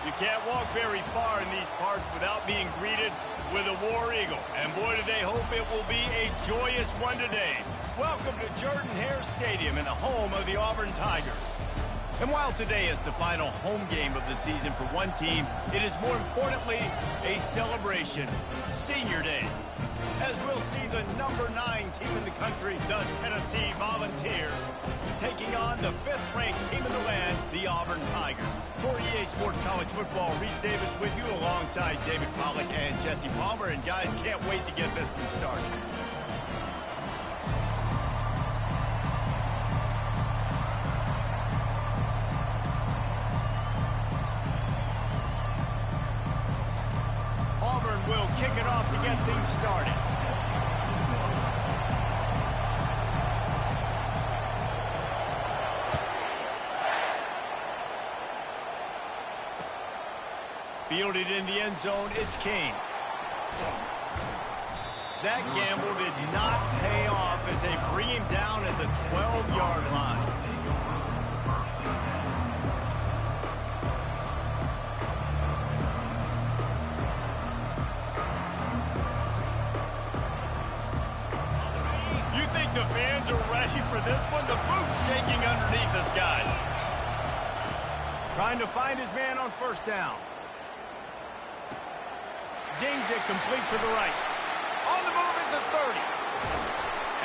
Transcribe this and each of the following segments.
You can't walk very far in these parts without being greeted with a War Eagle. And boy, do they hope it will be a joyous one today. Welcome to Jordan-Hare Stadium and the home of the Auburn Tigers. And while today is the final home game of the season for one team, it is more importantly a celebration, Senior Day, as we'll see the number 9 team in the country, the Tennessee Volunteers, taking on the 5th-ranked team in the land, the Auburn Tigers. For EA Sports College Football, Reese Davis with you alongside David Pollack and Jesse Palmer. And guys, can't wait to get this one started. Auburn will kick it off to get things started. Fielded in the end zone, it's King. That gamble did not pay off as they bring him down at the 12-yard line. You think the fans are ready for this one? The booth's shaking underneath us, guys. Trying to find his man on first down. Zings it complete to the right. On the move at the 30.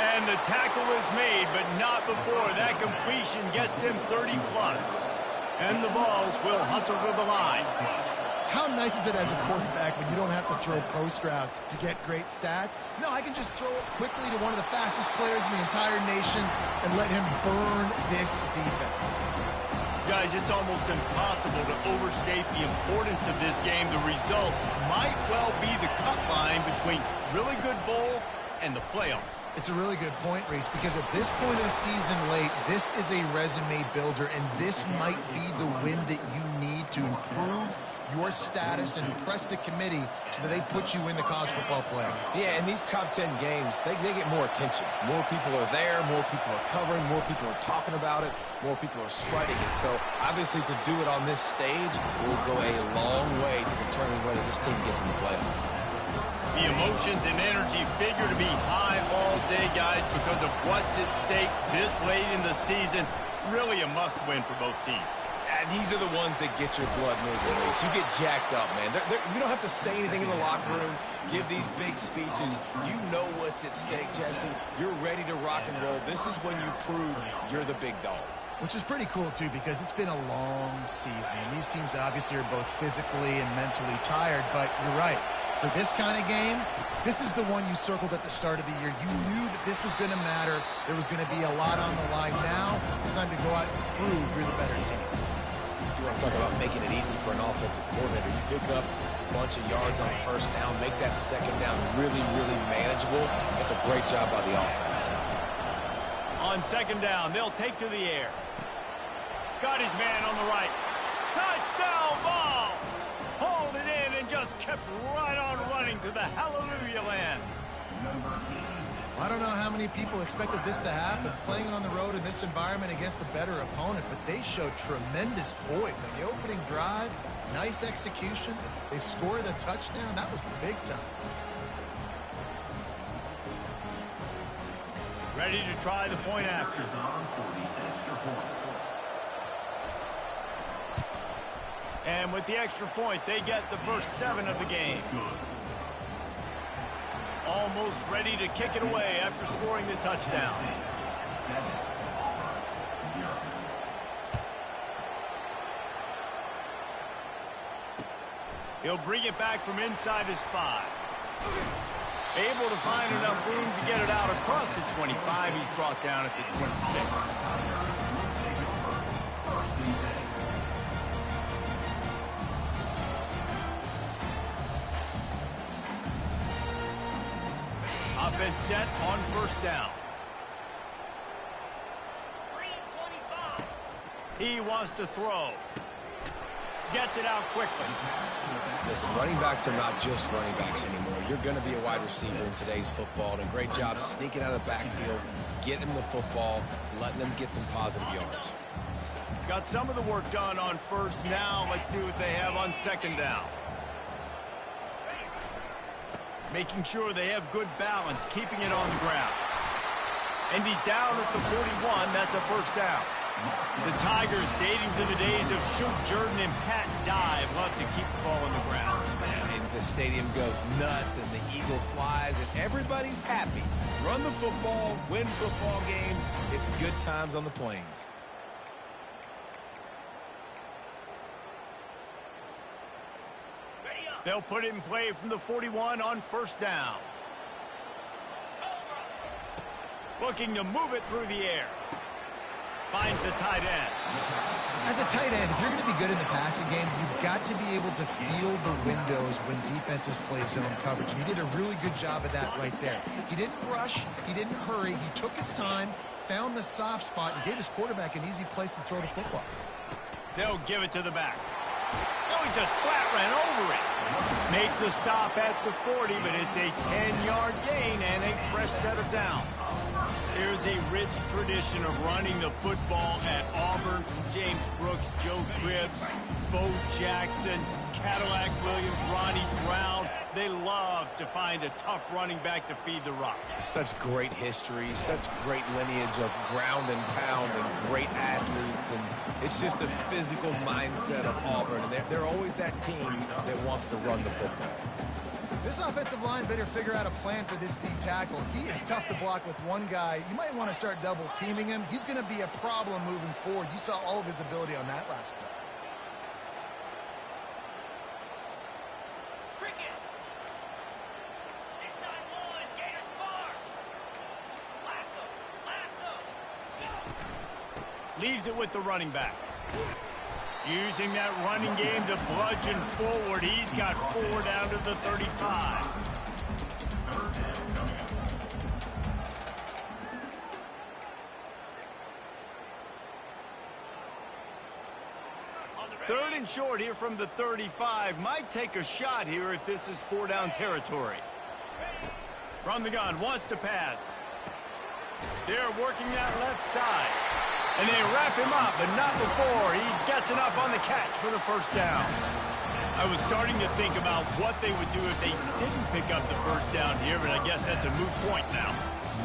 And the tackle is made, but not before that completion gets them 30+. And the Vols will hustle to the line. How nice is it as a quarterback when you don't have to throw post routes to get great stats? No, I can just throw it quickly to one of the fastest players in the entire nation and let him burn this defense. Guys, it's almost impossible to overstate the importance of this game. The result might well be the cut line between really good bowl and the playoffs. It's a really good point, Reese, because at this point of the season late, this is a resume builder, and this might be the win that you need to improve your status and impress the committee so that they put you in the college football playoff. Yeah, in these top 10 games, they get more attention. More people are there, more people are covering, more people are talking about it, more people are spreading it. So, obviously, to do it on this stage will go a long way to determine whether this team gets in the playoff. The emotions and energy figure to be high all day, guys, because of what's at stake this late in the season. Really a must-win for both teams. These are the ones that get your blood moving, Reese. You get jacked up, man. You don't have to say anything in the locker room, give these big speeches. You know what's at stake, Jesse. You're ready to rock and roll. This is when you prove you're the big dog. Which is pretty cool, too, because it's been a long season. And these teams obviously are both physically and mentally tired, but you're right. For this kind of game, this is the one you circled at the start of the year. You knew that this was going to matter. There was going to be a lot on the line. Now it's time to go out and prove you're the better team. You want to talk about making it easy for an offensive coordinator. You pick up a bunch of yards on first down, make that second down really, really manageable. That's a great job by the offense. On second down, they'll take to the air. Got his man on the right. Touchdown, Vols! Hauled it in and just kept right on running to the hallelujah land. I don't know how many people expected this to happen, playing on the road in this environment against a better opponent, but they showed tremendous poise on the opening drive. Nice execution. They scored a touchdown. That was big time. Ready to try the point after. And with the extra point, they get the first 7 of the game. Almost ready to kick it away after scoring the touchdown. He'll bring it back from inside his 5. Able to find enough room to get it out across the 25. He's brought down at the 26. Offense set on first down. He wants to throw. Gets it out quickly. Listen, running backs are not just running backs anymore. You're going to be a wide receiver in today's football. And a great job sneaking out of the backfield, getting them the football, letting them get some positive yards. Got some of the work done on first. Now let's see what they have on second down. Making sure they have good balance, keeping it on the ground. And he's down at the 41. That's a first down. The Tigers, dating to the days of Shoot Jordan and Pat Dive, love to keep the ball on the ground. And the stadium goes nuts, and the eagle flies, and everybody's happy. Run the football, win football games. It's good times on the plains. They'll put it in play from the 41 on first down. Looking to move it through the air. Finds the tight end. As a tight end, if you're going to be good in the passing game, you've got to be able to feel the windows when defenses play zone coverage. And he did a really good job of that right there. He didn't rush. He didn't hurry. He took his time, found the soft spot, and gave his quarterback an easy place to throw the football. They'll give it to the back. No, he just flat ran over it. Make the stop at the 40, but it's a 10-yard gain and a fresh set of downs. There's a rich tradition of running the football at Auburn from James Brooks, Joe Cribbs, Bo Jackson, Cadillac Williams, Ronnie Brown. They love to find a tough running back to feed the rock. Such great history, such great lineage of ground and pound and great athletes. And it's just a physical mindset of Auburn. And they're always that team that wants to run the football. This offensive line better figure out a plan for this D tackle. He is tough to block with one guy. You might want to start double teaming him. He's going to be a problem moving forward. You saw all of his ability on that last play. Leaves it with the running back. Using that running game to bludgeon forward. He's got 4 down to the 35. Third and short here from the 35. Might take a shot here if this is 4-down territory. From the gun, wants to pass. They're working that left side. And they wrap him up, but not before he gets enough on the catch for the first down. I was starting to think about what they would do if they didn't pick up the first down here, but I guess that's a moot point now.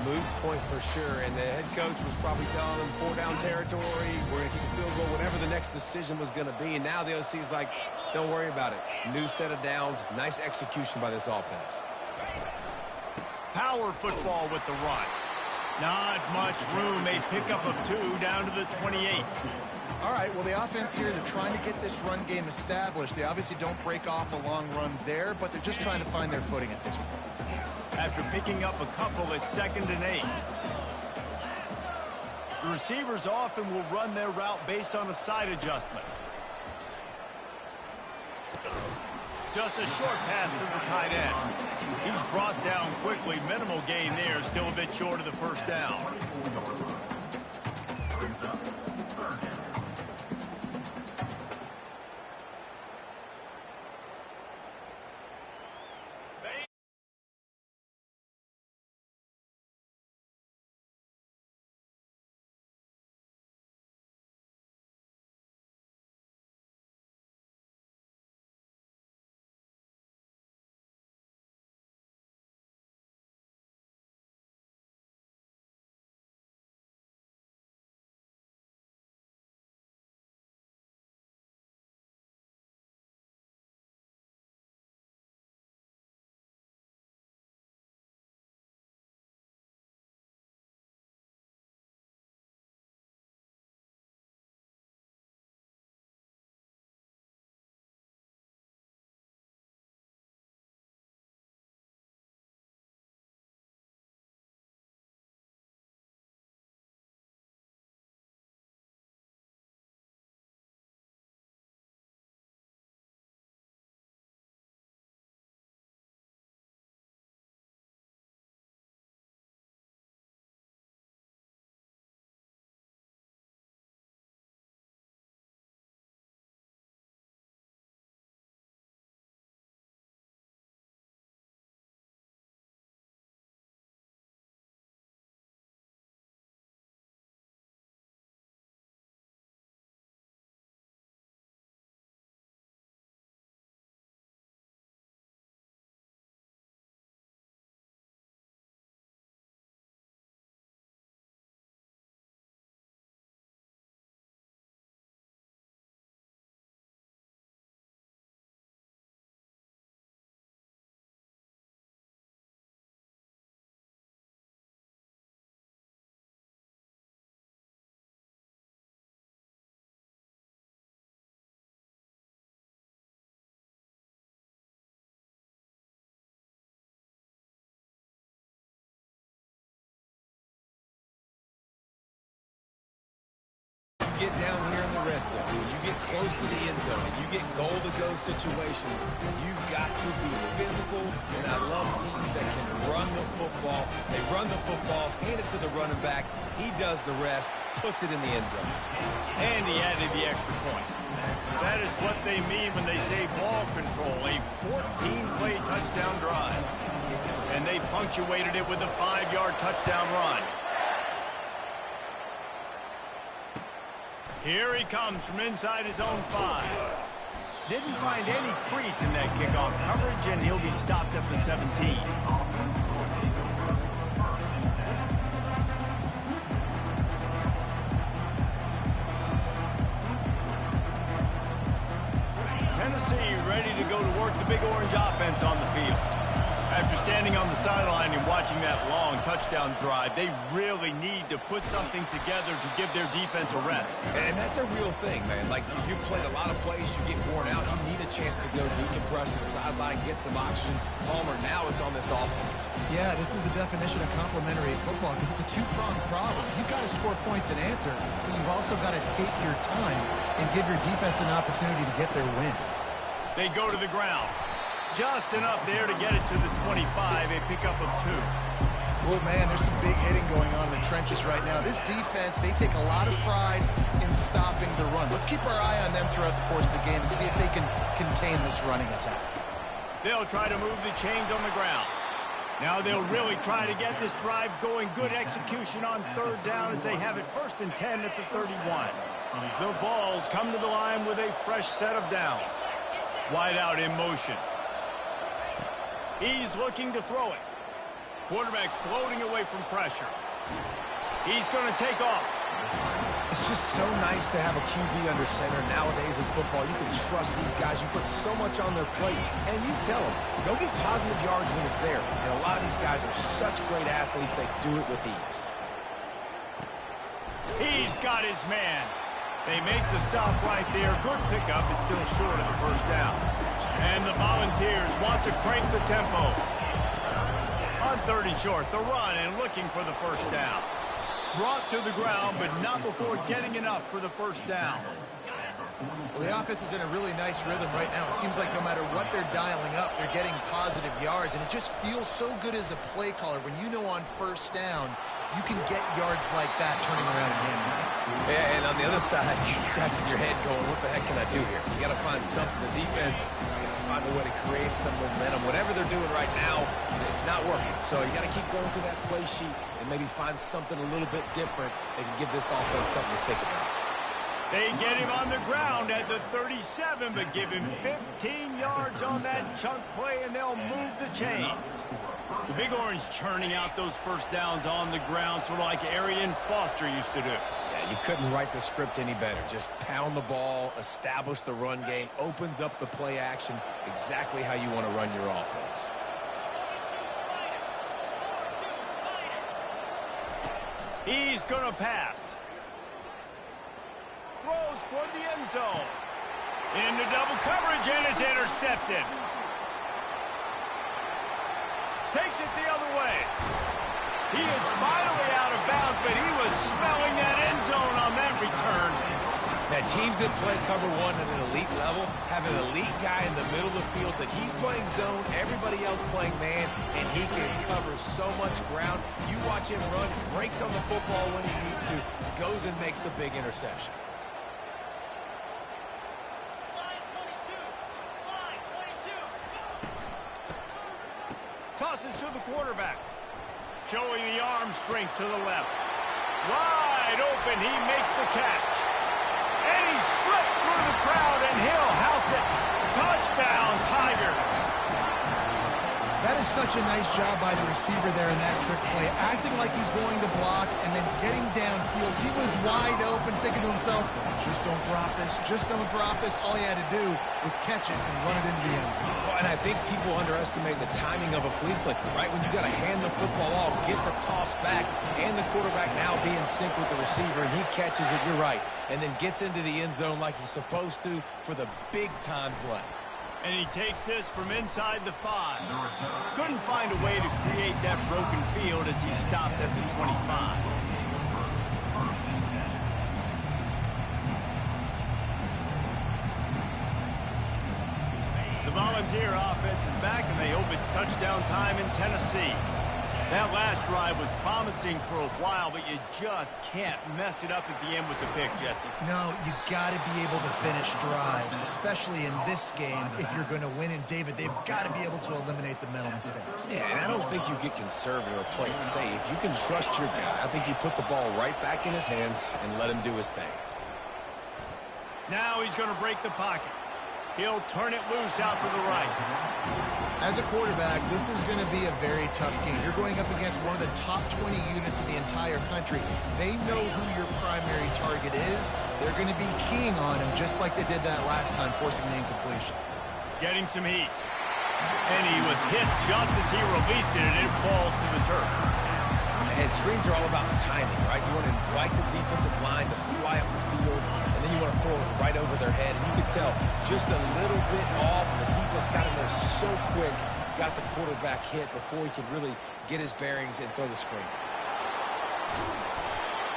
Moot point for sure, and the head coach was probably telling them 4-down territory, we're going to keep the field goal, whatever the next decision was going to be. And now the OC's like, don't worry about it. New set of downs, nice execution by this offense. Power football with the run. Not much room. A pickup of 2 down to the 28. All right, well, the offense here, they're trying to get this run game established. They obviously don't break off a long run there, but they're just trying to find their footing at this point. After picking up a couple at 2nd and 8. The receivers often will run their route based on a side adjustment. Just a short pass to the tight end. He's brought down quickly. Minimal gain there. Still a bit short of the first down. zone. When you get close to the end zone and you get goal-to-go situations, you've got to be physical, and I love teams that can run the football. They run the football, hand it to the running back. He does the rest, puts it in the end zone. And he added the extra point. That is what they mean when they say ball control, a 14-play touchdown drive. And they punctuated it with a 5-yard touchdown run. Here he comes from inside his own 5. Didn't find any crease in that kickoff coverage, and he'll be stopped at the 17. Tennessee ready to go to work the Big Orange offense on the field. After standing on the sideline and watching that long touchdown drive, they really need to put something together to give their defense a rest. And that's a real thing, man. Like, you've played a lot of plays, you get worn out, you need a chance to go decompress the sideline, get some oxygen. Palmer, now it's on this offense. Yeah, this is the definition of complementary football because it's a two-pronged problem. You've got to score points and answer, but you've also got to take your time and give your defense an opportunity to get their win. They go to the ground. Just enough there to get it to the 25, a pickup of 2. Oh, man, there's some big hitting going on in the trenches right now. This defense, they take a lot of pride in stopping the run. Let's keep our eye on them throughout the course of the game and see if they can contain this running attack. They'll try to move the chains on the ground. Now they'll really try to get this drive going. Good execution on 3rd down as they have it 1st and 10 at the 31. The Vols come to the line with a fresh set of downs. Wide out in motion. He's looking to throw it. Quarterback floating away from pressure. He's going to take off. It's just so nice to have a QB under center. Nowadays in football, you can trust these guys. You put so much on their plate, and you tell them, go get positive yards when it's there. And a lot of these guys are such great athletes, they do it with ease. He's got his man. They make the stop right there. Good pickup. It's still short of the 1st down. And the Volunteers want to crank the tempo. On 3rd and short, the run and looking for the 1st down. Brought to the ground, but not before getting enough for the 1st down. Well, the offense is in a really nice rhythm right now. It seems like no matter what they're dialing up, they're getting positive yards, and it just feels so good as a play caller when you know on 1st down you can get yards like that turning around and handing it. Yeah, and on the other side, you're scratching your head going, what the heck can I do here? You got to find something. The defense has got to find a way to create some momentum. Whatever they're doing right now, it's not working. So you got to keep going through that play sheet and maybe find something a little bit different that can give this offense something to think about. They get him on the ground at the 37, but give him 15 yards on that chunk play, and they'll move the chains. The Big Orange churning out those 1st downs on the ground, sort of like Arian Foster used to do. Yeah, you couldn't write the script any better. Just pound the ball, establish the run game, opens up the play action, exactly how you want to run your offense. He's going to pass. Throws toward the end zone. Into double coverage, and it's intercepted. Takes it the other way. He is finally out of bounds, but he was smelling that end zone on that return. Now, teams that play cover 1 at an elite level have an elite guy in the middle of the field that he's playing zone, everybody else playing man, and he can cover so much ground. You watch him run, breaks on the football when he needs to, goes and makes the big interception. Tosses to the quarterback. Showing the arm strength to the left. Wide open, he makes the catch. And he slipped through the crowd, and he'll house it. Touchdown, Tigers. That is such a nice job by the receiver there in that trick play, acting like he's going to block and then getting downfield. He was wide open, thinking to himself, just don't drop this, just don't drop this. All he had to do was catch it and run it into the end zone. Well, and I think people underestimate the timing of a flea flicker, right? When you got to hand the football off, get the toss back, and the quarterback now be in sync with the receiver, and he catches it, you're right, and then gets into the end zone like he's supposed to for the big-time play. And he takes this from inside the 5. Couldn't find a way to create that broken field as he stopped at the 25. Volunteer offense is back, and they hope it's touchdown time in Tennessee. That last drive was promising for a while, but you just can't mess it up at the end with the pick, Jesse. No, you got to be able to finish drives, especially in this game. If you're going to win, and David, they've got to be able to eliminate the mental mistakes. Yeah, and I don't think you get conservative or play it safe. You can trust your guy. I think you put the ball right back in his hands and let him do his thing. Now he's going to break the pocket. He'll turn it loose out to the right. As a quarterback, this is going to be a very tough game. You're going up against one of the top 20 units in the entire country. They know who your primary target is. They're going to be keying on him, just like they did that last time, forcing the incompletion. Getting some heat. And he was hit just as he released it, and it falls to the turf. And screens are all about timing, right? You want to invite the defensive line to fly up the field, and then you want to throw it right over their head. And you can tell just a little bit off, and the defense got in there so quick, got the quarterback hit before he could really get his bearings and throw the screen.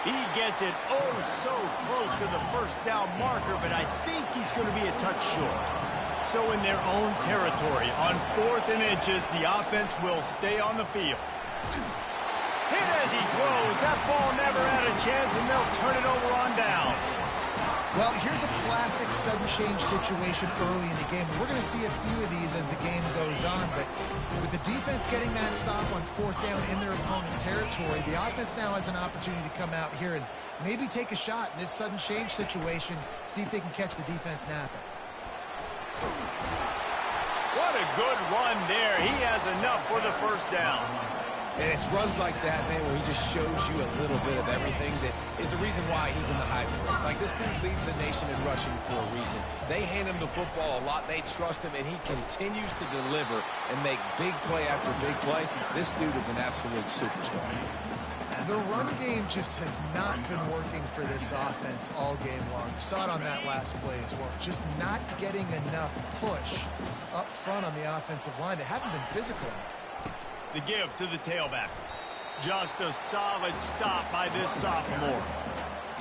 He gets it oh so close to the first down marker, but I think he's going to be a touch short. So in their own territory, on 4th and inches, the offense will stay on the field. Hit as he throws. That ball never had a chance, and they'll turn it over on downs. Well, here's a classic sudden change situation early in the game. We're going to see a few of these as the game goes on, but with the defense getting that stop on 4th down in their opponent territory, the offense now has an opportunity to come out here and maybe take a shot in this sudden change situation, see if they can catch the defense napping. What a good run there. He has enough for the first down. And it's runs like that, man, where he just shows you a little bit of everything that is the reason why he's in the Heisman race. Like, this dude leads the nation in rushing for a reason. They hand him the football a lot. They trust him, and he continues to deliver and make big play after big play. This dude is an absolute superstar. The run game just has not been working for this offense all game long. You saw it on that last play as well. Just not getting enough push up front on the offensive line. They haven't been physical enough. The give to the tailback. Just a solid stop by this sophomore.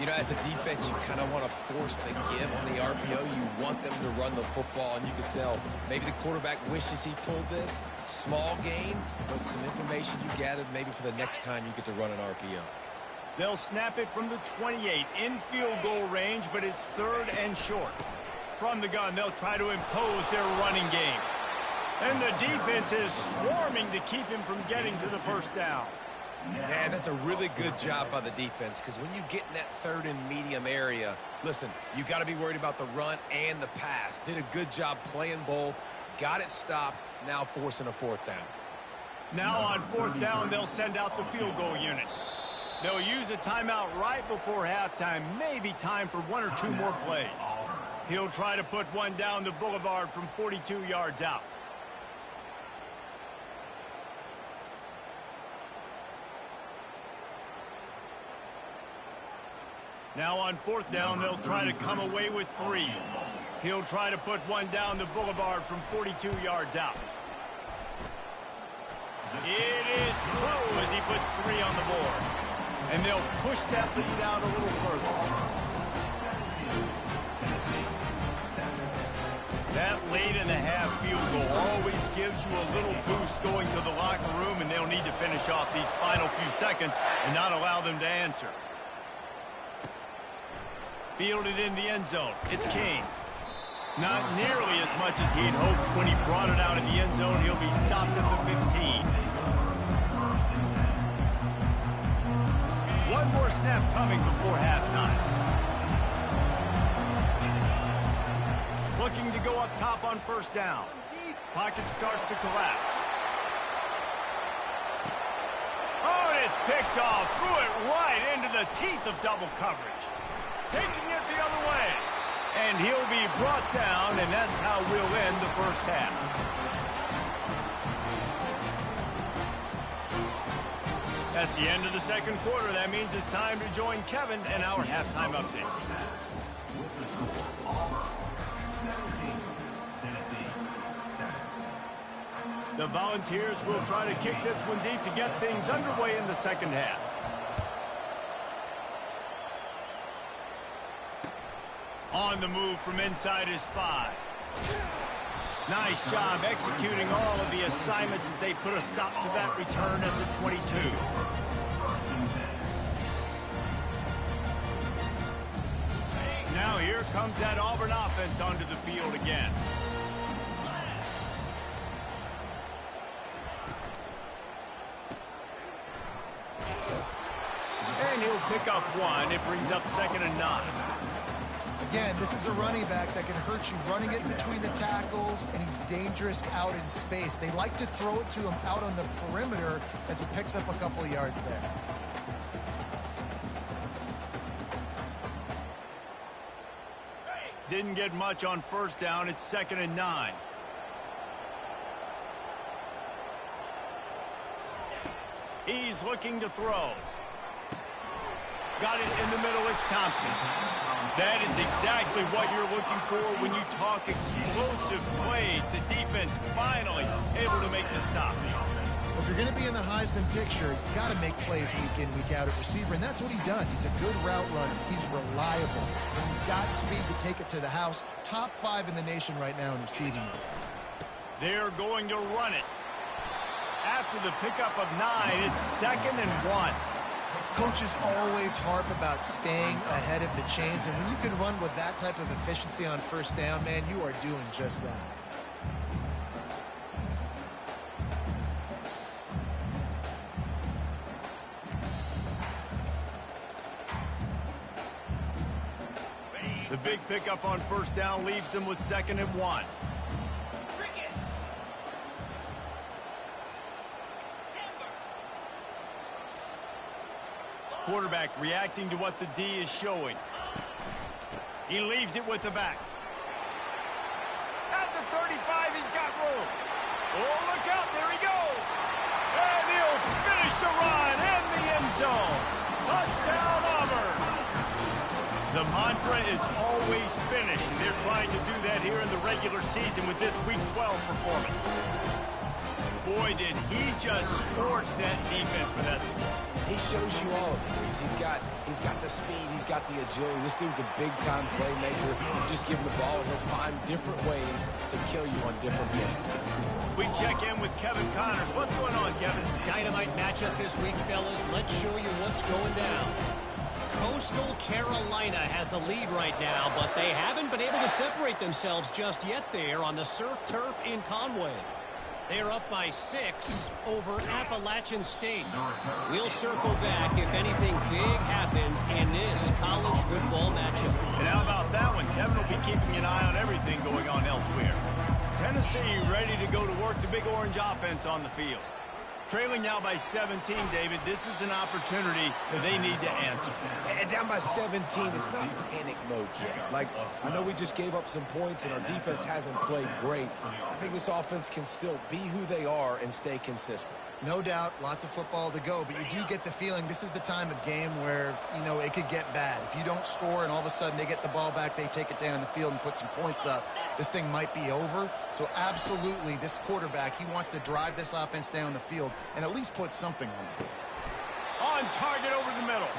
You know, as a defense, you kind of want to force the give on the RPO. You want them to run the football, and you can tell maybe the quarterback wishes he pulled this. Small gain, but some information you gathered maybe for the next time you get to run an RPO. They'll snap it from the 28 in field goal range, but it's 3rd and short. From the gun, they'll try to impose their running game. And the defense is swarming to keep him from getting to the first down. Man, that's a really good job by the defense, because when you get in that 3rd and medium area, listen, you got to be worried about the run and the pass. Did a good job playing both, got it stopped, now forcing a 4th down. Now on 4th down, they'll send out the field goal unit. They'll use a timeout right before halftime, maybe time for 1 or 2 more plays. He'll try to put one down the boulevard from 42 yards out. Now on 4th down, they'll try to come away with 3. He'll try to put one down the boulevard from 42 yards out. It is true as he puts 3 on the board. And they'll push that lead out a little further. That late in the half field goal always gives you a little boost going to the locker room, and they'll need to finish off these final few seconds and not allow them to answer. Fielded in the end zone. It's King. Not nearly as much as he'd hoped when he brought it out in the end zone. He'll be stopped at the 15. One more snap coming before halftime. Looking to go up top on 1st down. Pocket starts to collapse. Oh, and it's picked off. Threw it right into the teeth of double coverage. Taking it the other way. And he'll be brought down, and that's how we'll end the first half. That's the end of the 2nd quarter. That means it's time to join Kevin and our halftime update. The Volunteers will try to kick this one deep to get things underway in the 2nd half. On the move from inside his 5. Nice job executing all of the assignments as they put a stop to that return at the 22. Now here comes that Auburn offense onto the field again. And he'll pick up one. It brings up 2nd and 9. Again, this is a running back that can hurt you running it between the tackles, and he's dangerous out in space. They like to throw it to him out on the perimeter as he picks up a couple of yards there. Didn't get much on 1st down. It's 2nd and 9. He's looking to throw. Got it in the middle. It's Thompson. That is exactly what you're looking for when you talk explosive plays. The defense finally able to make the stop. If you're going to be in the Heisman picture, you got to make plays week in, week out at receiver, and that's what he does. He's a good route runner. He's reliable. And he's got speed to take it to the house. Top 5 in the nation right now in receiving yards. They're going to run it. After the pickup of 9, it's 2nd and 1. Coaches always harp about staying ahead of the chains, and when you can run with that type of efficiency on 1st down, man, you are doing just that. The big pickup on 1st down leaves them with 2nd and 1. Quarterback reacting to what the D is showing. He leaves it with the back. At the 35, he's got room. Oh, look out, there he goes. And he'll finish the run in the end zone. Touchdown, Auburn. The mantra is always finish, and they're trying to do that here in the regular season with this Week 12 performance. Boy, did he just scorch that defense for that score. He shows you all of it. He's got the speed. He's got the agility. This dude's a big-time playmaker. You just give him the ball, and he'll find different ways to kill you on different plays. We check in with Kevin Connors. What's going on, Kevin? Dynamite matchup this week, fellas. Let's show you what's going down. Coastal Carolina has the lead right now, but they haven't been able to separate themselves just yet there on the surf turf in Conway. They're up by 6 over Appalachian State. We'll circle back if anything big happens in this college football matchup. And how about that one? Kevin will be keeping an eye on everything going on elsewhere. Tennessee ready to go to work the Big Orange offense on the field. Trailing now by 17, David. This is an opportunity that they need to answer. And down by 17, it's not panic mode yet. Like, I know we just gave up some points and our defense hasn't played great. I think this offense can still be who they are and stay consistent. No doubt, lots of football to go, but you do get the feeling this is the time of game where, you know, it could get bad. If you don't score and all of a sudden they get the ball back, they take it down the field and put some points up, this thing might be over. So absolutely, this quarterback, he wants to drive this offense down the field and at least put something on it. On target over the middle.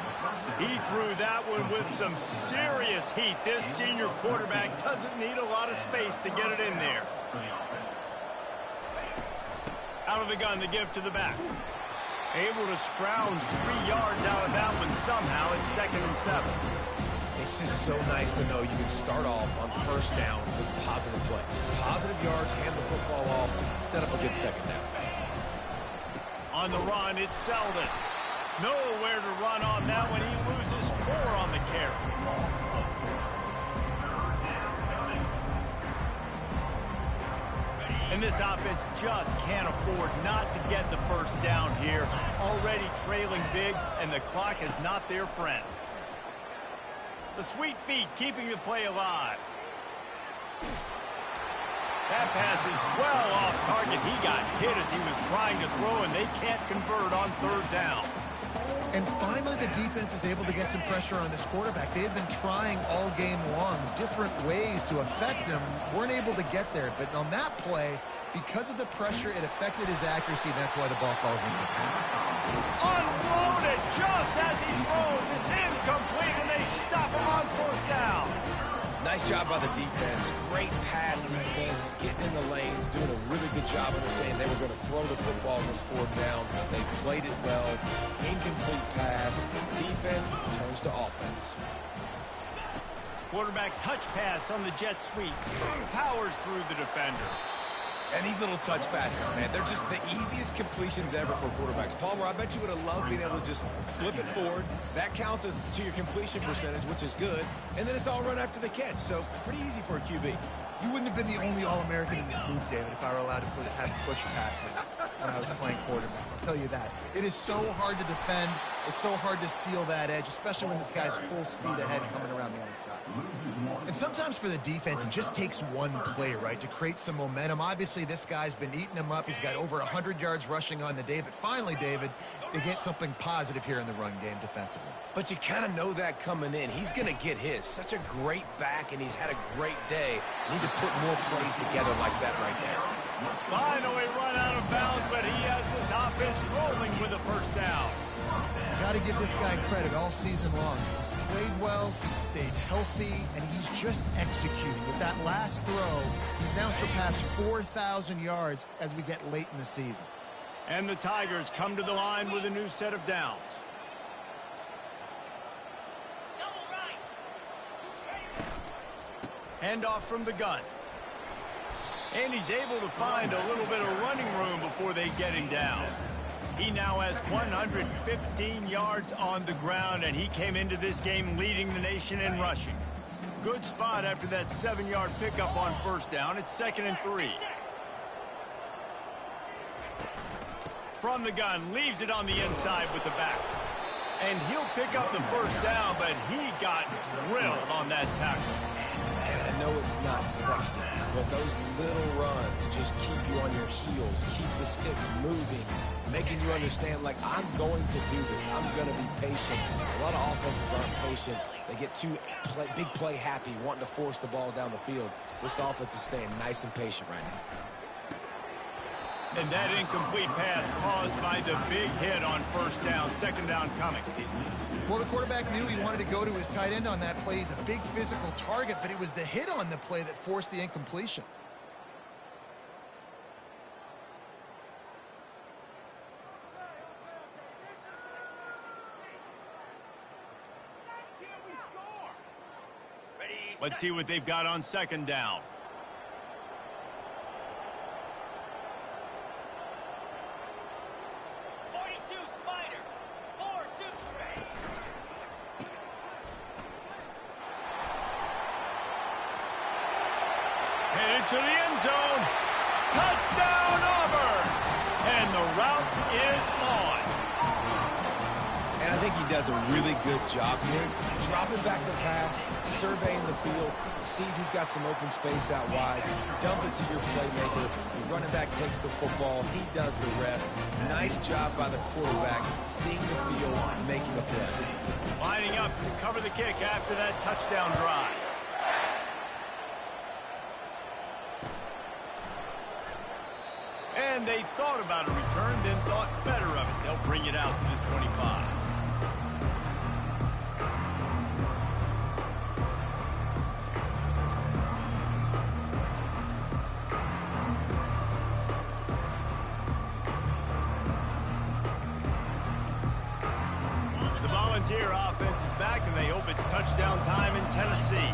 He threw that one with some serious heat. This senior quarterback doesn't need a lot of space to get it in there. Out of the gun to give to the back. Able to scrounge 3 yards out of that one somehow. It's 2nd and 7. It's just so nice to know you can start off on 1st down with positive plays. Positive yards, hand the football off, set up a good 2nd down. On the run, it's Selden. Nowhere to run on that one. He loses 4 on the carry. And this offense just can't afford not to get the 1st down here. Already trailing big, and the clock is not their friend. The sweet feet keeping the play alive. That pass is well off target. He got hit as he was trying to throw, and they can't convert on 3rd down. And finally, the defense is able to get some pressure on this quarterback. They have been trying all game long different ways to affect him. Weren't able to get there. But on that play, because of the pressure, it affected his accuracy. That's why the ball falls in. Unloaded just as he throws. It's incomplete, and they stop him on 4th down. Nice job by the defense. Great pass defense, getting in the lanes, doing a really good job understanding they were going to throw the football on this fourth down. They played it well. Incomplete pass. Defense turns to offense. Quarterback touch pass on the jet sweep. Powers through the defender. And these little touch passes, man, they're just the easiest completions ever for quarterbacks. Palmer, I bet you would have loved being able to just flip it forward. That counts as to your completion percentage, which is good. And then it's all run after the catch, so pretty easy for a QB. You wouldn't have been the only All-American in this booth, David, if I were allowed to have push passes when I was playing quarterback. I'll tell you that. It is so hard to defend. It's so hard to seal that edge, especially when this guy's full speed ahead coming around the outside. And sometimes for the defense, it just takes one play, right, to create some momentum. Obviously, this guy's been eating him up. He's got over 100 yards rushing on the day. But finally, David, they get something positive here in the run game defensively. But you kind of know that coming in. He's going to get his. Such a great back, and he's had a great day. Need to put more plays together like that right there. Finally run out of bounds, but he has this offense rolling with a first down. Got to give this guy credit all season long. He's played well, he's stayed healthy, and he's just executing. With that last throw, he's now surpassed 4,000 yards as we get late in the season. And the Tigers come to the line with a new set of downs. Handoff from the gun. And he's able to find a little bit of running room before they get him down. He now has 115 yards on the ground, and he came into this game leading the nation in rushing. Good spot after that 7-yard pickup on first down. It's 2nd and 3. From the gun, leaves it on the inside with the back. And he'll pick up the first down, but he got drilled on that tackle. And I know it's not sexy, but those little runs just keep you on your heels, keep the sticks moving, making you understand, like, I'm going to do this. I'm going to be patient. A lot of offenses aren't patient. They get too big play happy, wanting to force the ball down the field. This offense is staying nice and patient right now. And that incomplete pass caused by the big hit on first down. 2nd down coming. Well, the quarterback knew he wanted to go to his tight end on that play. He's a big physical target, but it was the hit on the play that forced the incompletion. Let's see what they've got on 2nd down. To the end zone. Touchdown, Auburn! And the route is on. And I think he does a really good job here. Dropping back to pass, surveying the field, sees he's got some open space out wide, dump it to your playmaker. The running back takes the football. He does the rest. Nice job by the quarterback, seeing the field, making a play. Lining up to cover the kick after that touchdown drive. And they thought about a return, then thought better of it. They'll bring it out to the 25. The Volunteer offense is back, and they hope it's touchdown time in Tennessee.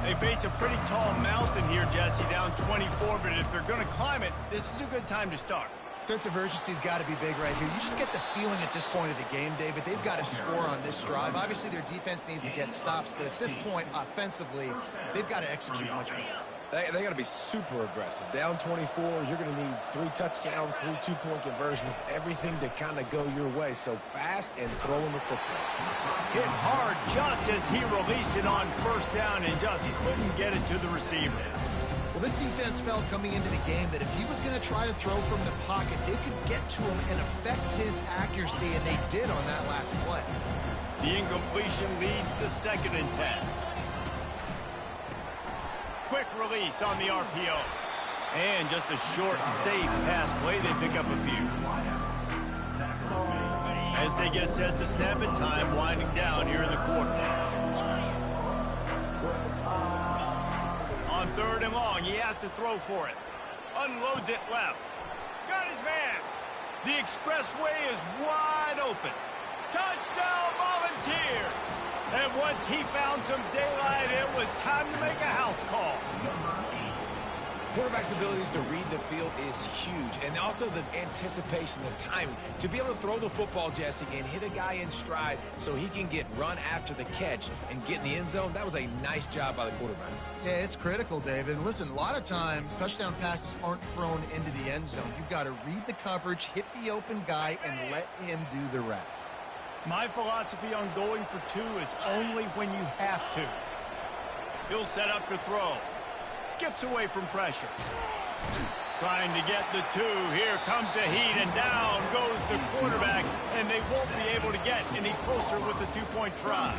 They face a pretty tall mountain here, Jesse, down 24, but if they're going to climb it, this is a good time to start. Sense of urgency's got to be big right here. You just get the feeling at this point of the game, David, they've got to score on this drive. Obviously, their defense needs to get stops, but at this point, offensively, they've got to execute much better. They got to be super aggressive. Down 24, you're going to need 3 touchdowns, 3 two-point conversions, everything to kind of go your way. So fast and throwing the football. Hit hard just as he released it on first down and just couldn't get it to the receiver. Well, this defense felt coming into the game that if he was going to try to throw from the pocket, they could get to him and affect his accuracy, and they did on that last play. The incompletion leads to 2nd and 10. Quick release on the RPO. And just a short and safe pass play, they pick up a few. As they get set to snap it, time winding down here in the quarter. 3rd and long. He has to throw for it. Unloads it left. Got his man. The expressway is wide open. Touchdown, Volunteers! And once he found some daylight, it was time to make a house call. Quarterback's abilities to read the field is huge, and also the anticipation, the timing. To be able to throw the football, Jesse, and hit a guy in stride so he can get run after the catch and get in the end zone, that was a nice job by the quarterback. Yeah, it's critical, David. And listen, a lot of times, touchdown passes aren't thrown into the end zone. You've got to read the coverage, hit the open guy, and let him do the rest. My philosophy on going for 2 is only when you have to. He'll set up to throw. Skips away from pressure. Trying to get the 2. Here comes the heat, and down goes the quarterback, and they won't be able to get any closer with the 2-point try.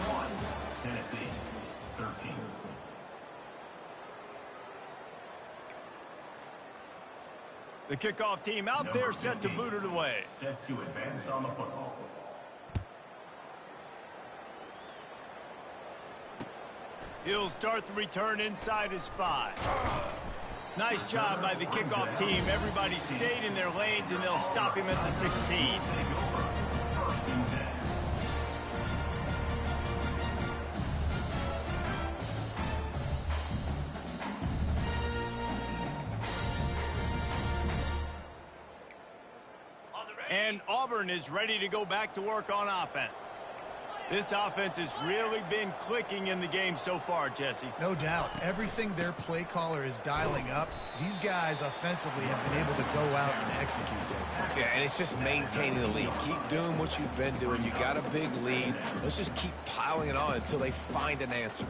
Tennessee, 13. The kickoff team out there set to boot it away. Set to advance on the football. He'll start the return inside his 5. Nice job by the kickoff team. Everybody stayed in their lanes, and they'll stop him at the 16. And Auburn is ready to go back to work on offense. This offense has really been clicking in the game so far, Jesse. No doubt. Everything their play caller is dialing up, these guys offensively have been able to go out and execute. Yeah, and it's just maintaining the lead. Keep doing what you've been doing. You got a big lead. Let's just keep piling it on until they find an answer.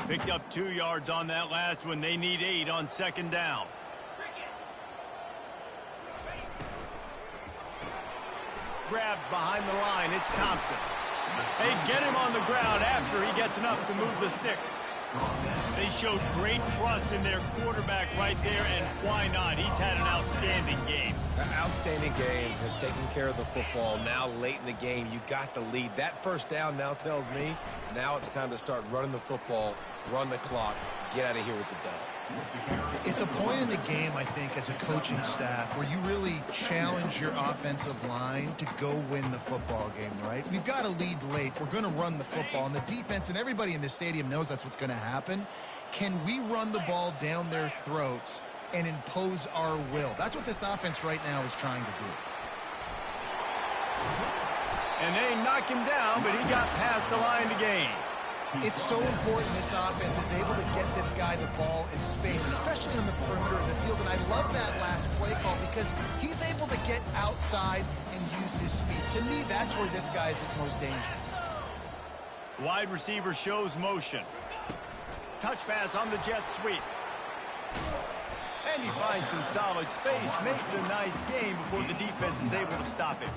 Picked up 2 yards on that last one. They need 8 on 2nd down. Grabbed behind the line. It's Thompson. They get him on the ground after he gets enough to move the sticks. They showed great trust in their quarterback right there, and why not? He's had an outstanding game. An outstanding game, has taken care of the football. Now late in the game, you got the lead. That 1st down now tells me now it's time to start running the football, run the clock, get out of here with the dub. It's a point in the game, I think, as a coaching staff where you really challenge your offensive line to go win the football game, right? We've got a lead late. We're going to run the football. And the defense and everybody in the stadium knows that's what's going to happen. Can we run the ball down their throats and impose our will? That's what this offense right now is trying to do. And they knock him down, but he got past the line to gain. It's so important this offense is able to get this guy the ball in space, especially on the perimeter of the field. And I love that last play call because he's able to get outside and use his speed. To me, that's where this guy is most dangerous. Wide receiver shows motion. Touch pass on the jet sweep. And he finds some solid space, makes a nice game before the defense is able to stop him.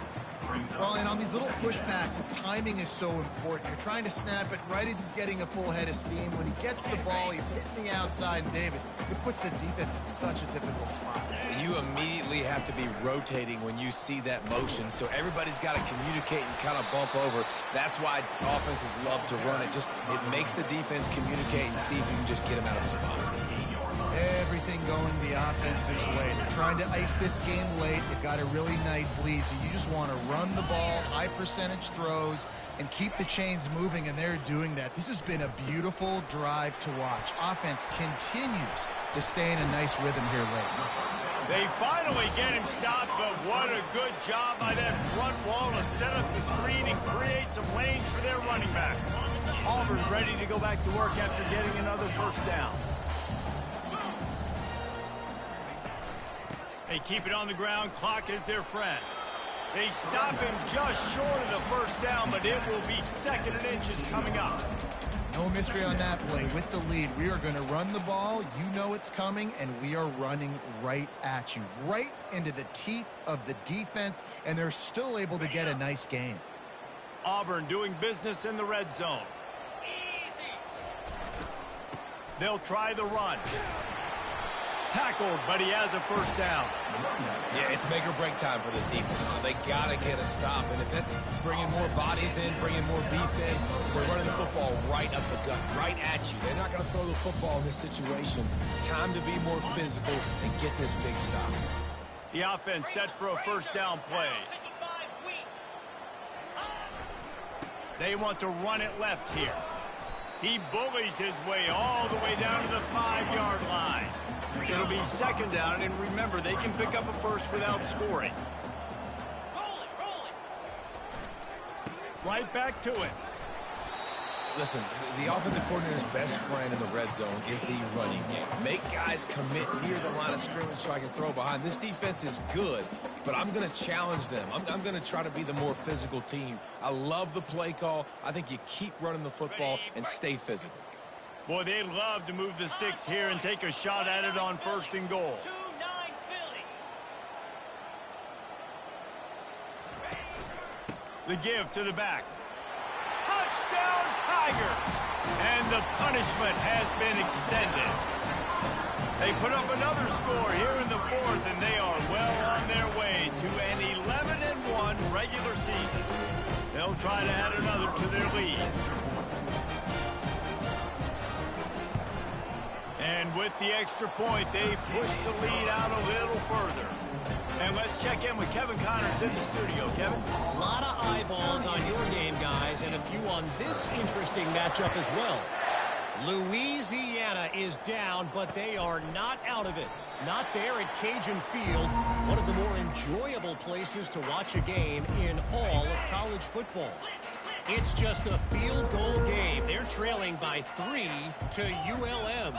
Well, and on these little push passes, timing is so important. You're trying to snap it right as he's getting a full head of steam. When he gets the ball, he's hitting the outside, and David, it puts the defense in such a difficult spot. You immediately have to be rotating when you see that motion, so everybody's got to communicate and kind of bump over. That's why offenses love to run it. It makes the defense communicate and see if you can just get him out of the spot. Everything going the offense's way. They're trying to ice this game late. They've got a really nice lead, so you just want to run the ball, high percentage throws, and keep the chains moving, and they're doing that. This has been a beautiful drive to watch. Offense continues to stay in a nice rhythm here late. They finally get him stopped, but what a good job by that front wall to set up the screen and create some lanes for their running back. Auburn ready to go back to work after getting another 1st down. They keep it on the ground. Clock is their friend. They stop him just short of the 1st down, but it will be 2nd and inches coming up. No mystery on that play. With the lead, we are going to run the ball. You know it's coming, and we are running right at you, right into the teeth of the defense, and they're still able to get a nice game. Auburn doing business in the red zone. They'll try the run. Tackled, but he has a first down. Yeah, it's make or break time for this defense. They got to get a stop, and if that's bringing more bodies in, bringing more beef in, they're running the football right up the gut, right at you. They're not going to throw the football in this situation. Time to be more physical and get this big stop. The offense set for a first down play. They want to run it left here. He bullies his way all the way down to the 5-yard line. It'll be second down, and remember, they can pick up a first without scoring. Right back to it. Listen, the offensive coordinator's best friend in the red zone is the running game. Make guys commit near the line of scrimmage so I can throw behind. This defense is good, but I'm going to challenge them. I'm going to try to be the more physical team. I love the play call. I think you keep running the football and stay physical. Boy, they'd love to move the sticks here and take a shot at it on first and goal. The give to the back. Touchdown, Tiger! And the punishment has been extended. They put up another score here in the fourth, and they are well on their way to an 11-1 regular season. They'll try to add another to their lead. And with the extra point, they push the lead out a little further. And let's check in with Kevin Connors in the studio. Kevin? A lot of eyeballs on your game, guys, and a few on this interesting matchup as well. Louisiana is down, but they are not out of it. Not there at Cajun Field, one of the more enjoyable places to watch a game in all of college football. It's just a field goal game. They're trailing by 3 to ULM.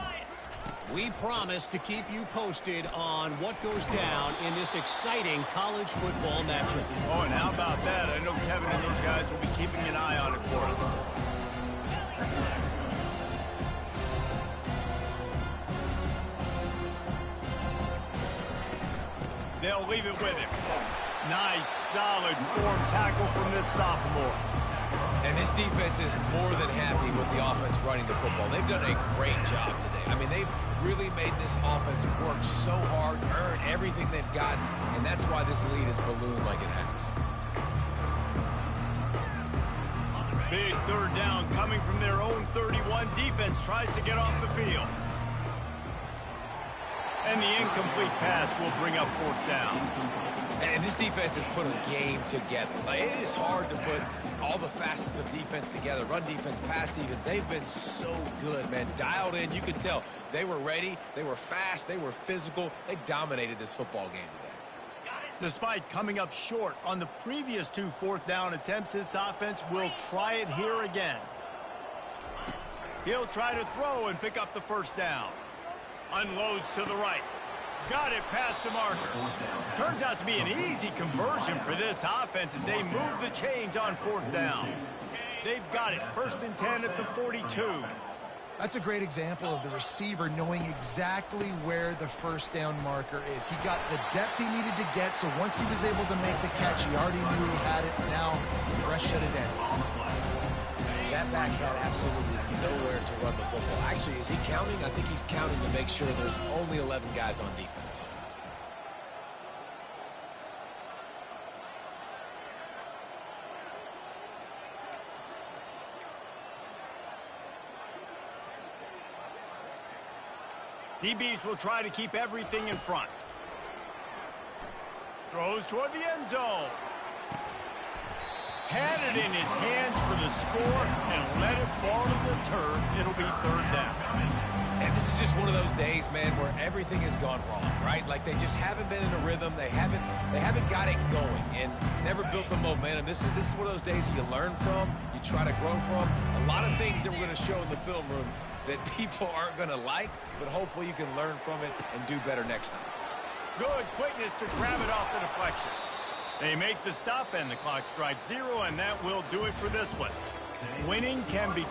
We promise to keep you posted on what goes down in this exciting college football matchup. Oh, and how about that? I know Kevin and those guys will be keeping an eye on it for us. They'll leave it with him. Nice, solid form tackle from this sophomore. And this defense is more than happy with the offense running the football. They've done a great job today. I mean, they've really made this offense work so hard, earn everything they've gotten, and that's why this lead is ballooned like it has. Big third down coming from their own 31. Defense tries to get off the field. And the incomplete pass will bring up fourth down. And this defense has put a game together. Like, it is hard to put all the facets of defense together. Run defense, pass defense. They've been so good, man. Dialed in. You could tell they were ready. They were fast. They were physical. They dominated this football game today. Despite coming up short on the previous 2 fourth down attempts, this offense will try it here again. He'll try to throw and pick up the first down. Unloads to the right. Got it past the marker. Turns out to be an easy conversion for this offense as they move the chains on fourth down. They've got it. 1st and 10 at the 42. That's a great example of the receiver knowing exactly where the first down marker is. He got the depth he needed to get, so once he was able to make the catch, he already knew he had it. Now, fresh at it ends. That back had absolutely nowhere to run the football. Actually, is he counting? I think he's counting to make sure there's only 11 guys on defense. DBs will try to keep everything in front. Throws toward the end zone. Had it in his hands for the score and let it fall to the turf. It'll be third down. And this is just one of those days, man, where everything has gone wrong, right? Like they just haven't been in a rhythm. They haven't got it going and never built the momentum. This is one of those days that you learn from, you try to grow from. A lot of things that we're going to show in the film room that people aren't going to like, but hopefully you can learn from it and do better next time. Good quickness to grab it off the deflection. They make the stop and the clock strikes 0, and that will do it for this one. Winning can be...